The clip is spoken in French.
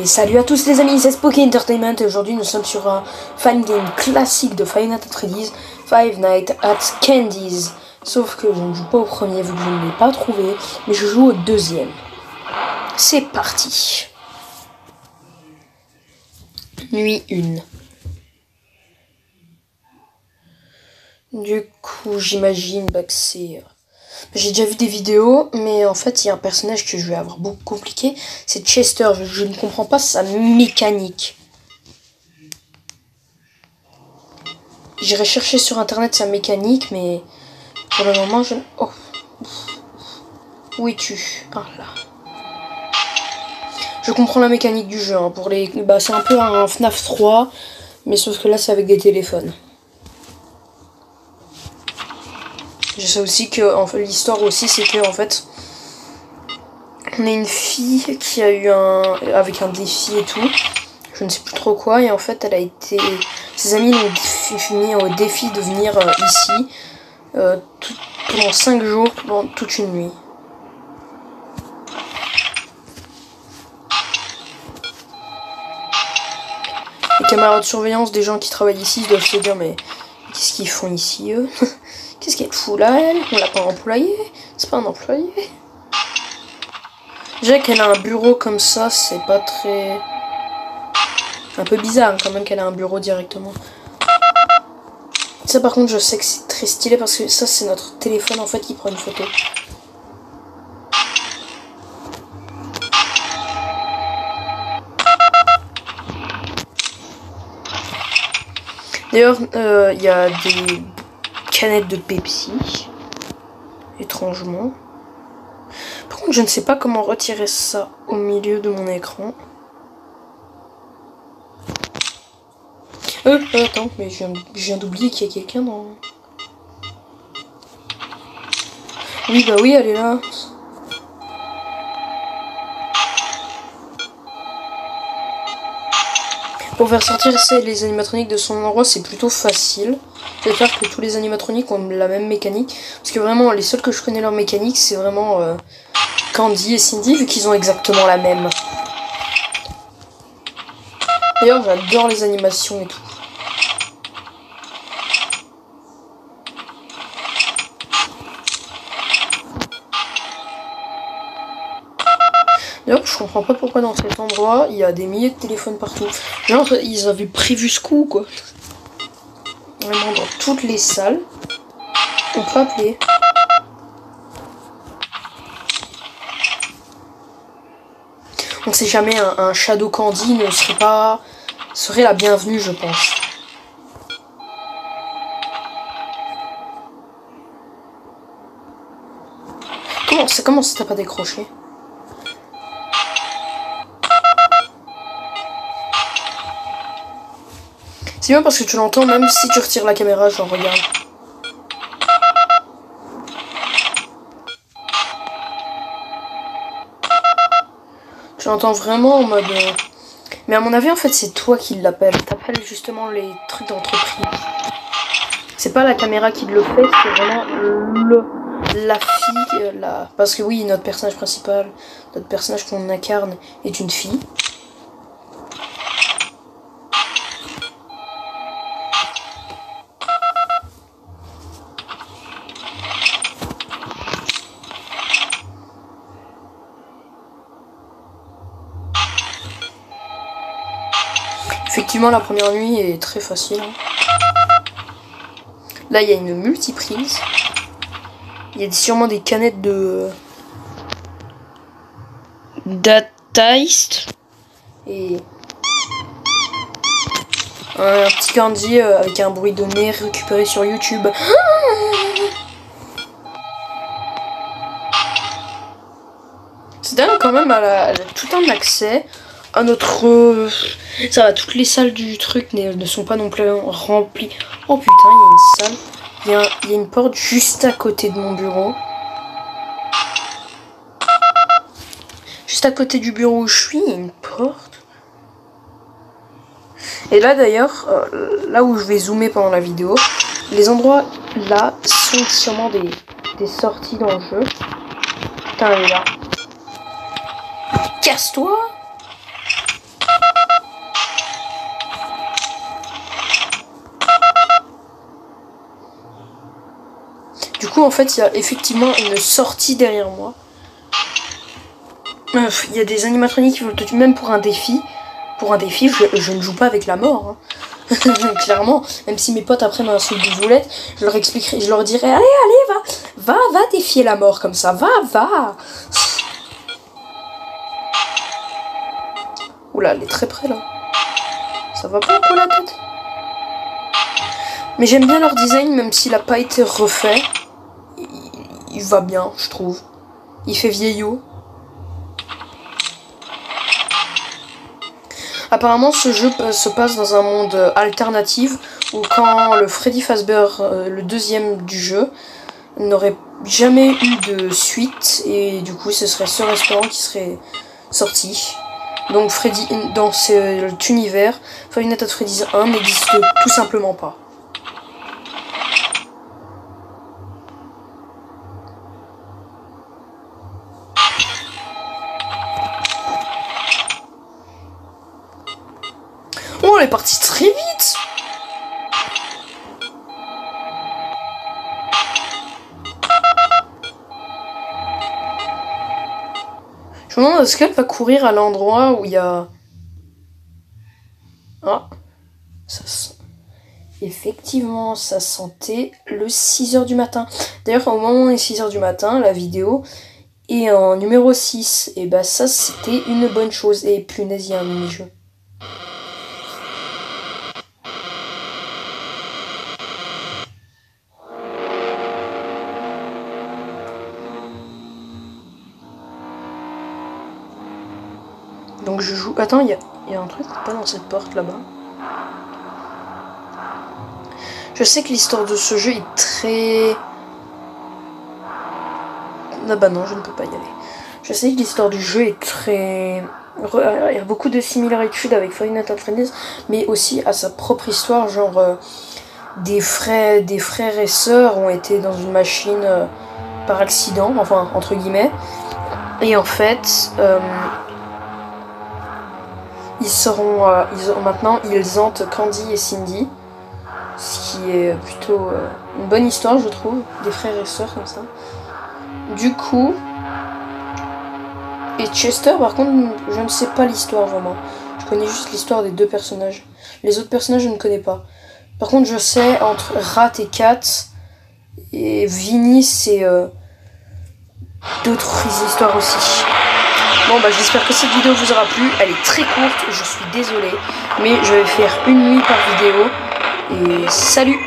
Et salut à tous les amis, c'est Spooky Entertainment et aujourd'hui nous sommes sur un fan game classique de Five Nights at Freddy's, Five Nights at Candy's. Sauf que je ne joue pas au premier vu que je ne l'ai pas trouvé, mais je joue au deuxième. C'est parti. Nuit 1. Du coup j'imagine que c'est... J'ai déjà vu des vidéos, mais en fait, il y a un personnage que je vais avoir beaucoup compliqué. C'est Chester. Je ne comprends pas sa mécanique. J'irai chercher sur internet sa mécanique, mais pour le moment, je... Oh. Où es-tu? Ah, là. Je comprends la mécanique du jeu. Hein. Pour les... c'est un peu un FNAF 3, mais sauf que là, c'est avec des téléphones. Je sais aussi que l'histoire aussi c'est que en fait on est une fille qui a eu avec un défi et tout, je ne sais plus trop quoi, et en fait elle a été, ses amis l'ont mis au défi de venir ici pendant 5 jours, pendant toute une nuit. Les caméras de surveillance des gens qui travaillent ici doivent se dire mais qu'est-ce qu'ils font ici eux? Qu'est-ce qu'elle fout là, elle? On l'a pas employée? C'est pas un employé? Déjà qu'elle a un bureau comme ça, c'est pas très... Un peu bizarre quand même qu'elle a un bureau directement. Ça par contre je sais que c'est très stylé parce que ça c'est notre téléphone en fait qui prend une photo. D'ailleurs il y a des canettes de Pepsi, étrangement. Par contre, je ne sais pas comment retirer ça au milieu de mon écran. Attends, mais je viens d'oublier qu'il y a quelqu'un dans... Oui, bah oui, elle est là. Pour faire sortir les animatroniques de son endroit, c'est plutôt facile. J'espère que tous les animatroniques ont la même mécanique. Parce que vraiment, les seuls que je connais leur mécanique, c'est vraiment Candy et Cindy, vu qu'ils ont exactement la même. D'ailleurs, j'adore les animations et tout. D'ailleurs, je comprends pas pourquoi dans cet endroit, il y a des milliers de téléphones partout. Genre, ils avaient prévu ce coup, quoi. Vraiment, dans toutes les salles, on peut appeler. On sait jamais, un Shadow Candy ne serait la bienvenue, je pense. Comment ça t'as pas décroché? C'est bien parce que tu l'entends même si tu retires la caméra, genre regarde. Tu l'entends vraiment en mode... Mais à mon avis en fait c'est toi qui l'appelles. T'appelles justement les trucs d'entreprise. C'est pas la caméra qui le fait, c'est vraiment la fille là. Parce que oui, notre personnage principal, notre personnage qu'on incarne est une fille. Effectivement, la première nuit est très facile. Là, il y a une multiprise. Il y a sûrement des canettes de... Dataist. Et... un petit Candy avec un bruit de nez récupéré sur YouTube. C'est dingue quand même, elle a tout un accès à notre... ça va, toutes les salles du truc ne sont pas non plus remplies. Oh putain, il y a une salle. Il y a une porte juste à côté de mon bureau. Juste à côté du bureau où je suis, il y a une porte. Et là d'ailleurs, là où je vais zoomer pendant la vidéo, les endroits là sont sûrement des sorties dans le jeu. Putain, elle est là. Casse-toi! coup, en fait, il y a effectivement une sortie derrière moi. Il y a des animatroniques qui veulent te tuer, même pour un défi. Pour un défi, je ne joue pas avec la mort. Hein. Clairement, même si mes potes après m'insultent de boulette, je leur expliquerai, je leur dirai, allez, va défier la mort comme ça, va. Oula, elle est très près là. Ça va pas pour la tête. Mais j'aime bien leur design, même s'il n'a pas été refait. Il va bien, je trouve. Il fait vieillot. Apparemment, ce jeu se passe dans un monde alternatif où quand le Freddy Fazbear, le deuxième du jeu, n'aurait jamais eu de suite et du coup, ce serait ce restaurant qui serait sorti. Donc, Freddy, dans cet univers, Five Nights at Freddy's 1 n'existe tout simplement pas. Oh, elle est partie très vite! Je me demande est-ce qu'elle va courir à l'endroit où il y a... Ah, effectivement, ça sentait le 6h du matin. D'ailleurs, au moment où il est 6h du matin, la vidéo est en numéro 6. Et bah ça, c'était une bonne chose. Et punaise, il y a un mini-jeu. Donc je joue... Attends, il y a un truc pas dans cette porte là-bas. Je sais que l'histoire de ce jeu est très... Ah bah non, je ne peux pas y aller. Je sais que l'histoire du jeu est très... Il y a beaucoup de similitudes avec Five Nights at Freddy's, mais aussi à sa propre histoire, genre... des frères et sœurs ont été dans une machine par accident, enfin, entre guillemets. Et en fait... maintenant ils hantent Candy et Cindy, ce qui est plutôt une bonne histoire je trouve, des frères et sœurs comme ça. Du coup, et Chester par contre je ne sais pas l'histoire vraiment, je connais juste l'histoire des deux personnages, les autres personnages je ne connais pas. Par contre je sais entre Rat et Cat et Vinny c'est d'autres histoires aussi. Bon bah j'espère que cette vidéo vous aura plu, elle est très courte, je suis désolée, mais je vais faire une nuit par vidéo, et salut!